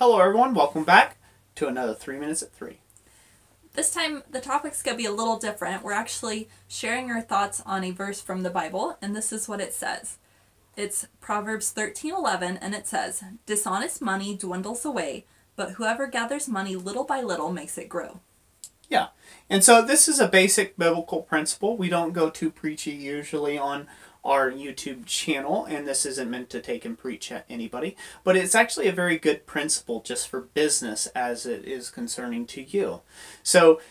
Hello everyone, welcome back to another 3 Minutes at 3. This time the topic's going to be a little different. We're actually sharing our thoughts on a verse from the Bible, and this is what it says. It's Proverbs 13:11, and it says, "Dishonest money dwindles away, but whoever gathers money little by little makes it grow." Yeah, and so this is a basic biblical principle. We don't go too preachy usually on our YouTube channel, and this isn't meant to take and preach at anybody, but it's actually a very good principle just for business as it is concerning to you. So,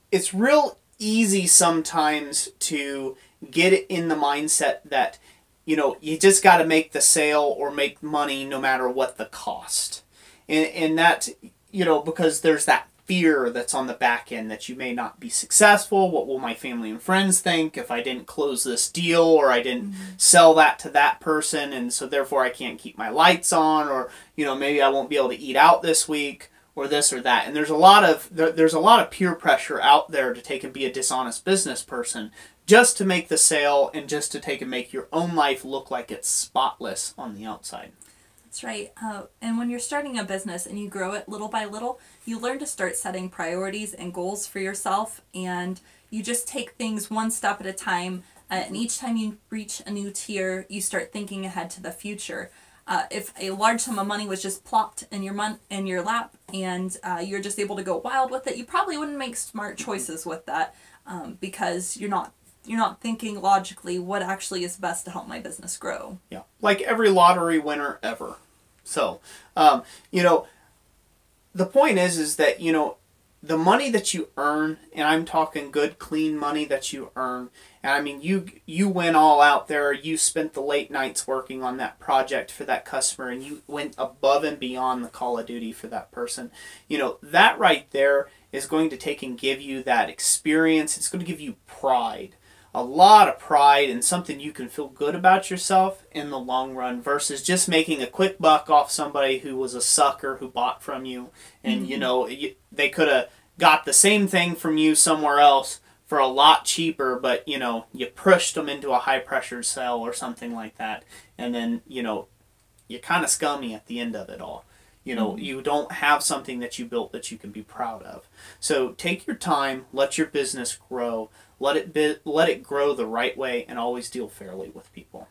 it's real easy sometimes to get in the mindset that, you just got to make the sale or make money no matter what the cost. And that, because there's that fear that's on the back end that you may not be successful. What will my family and friends think if I didn't close this deal or I didn't sell that to that person, and so therefore I can't keep my lights on, or maybe I won't be able to eat out this week or this or that. And there's a lot of peer pressure out there to take and be a dishonest business person just to make the sale and just to take and make your own life look like it's spotless on the outside. That's right. And when you're starting a business and you grow it little by little, you learn to start setting priorities and goals for yourself, and you just take things one step at a time. And each time you reach a new tier, you start thinking ahead to the future. If a large sum of money was just plopped in your lap and you're just able to go wild with it, you probably wouldn't make smart choices with that because you're not thinking logically what actually is best to help my business grow. Yeah, like every lottery winner ever. So, the point is that, the money that you earn, and I'm talking good, clean money that you earn, and I mean, you went all out there, you spent the late nights working on that project for that customer, and you went above and beyond the call of duty for that person. That right there is going to take and give you that experience. It's going to give you pride. A lot of pride, and something you can feel good about yourself in the long run versus just making a quick buck off somebody who was a sucker who bought from you, and they could have got the same thing from you somewhere else for a lot cheaper, but you pushed them into a high pressure sale or something like that, and then you're kind of scummy at the end of it all. You don't have something that you built that you can be proud of. So take your time, let your business grow, let it grow the right way, and always deal fairly with people.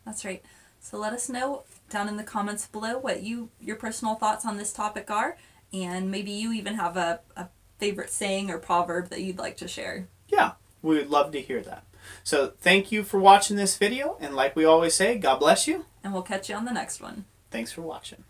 That's right. So let us know down in the comments below what your personal thoughts on this topic are, and maybe you even have a favorite saying or proverb that you'd like to share. Yeah, we would love to hear that. So thank you for watching this video, and like we always say, God bless you. And we'll catch you on the next one. Thanks for watching.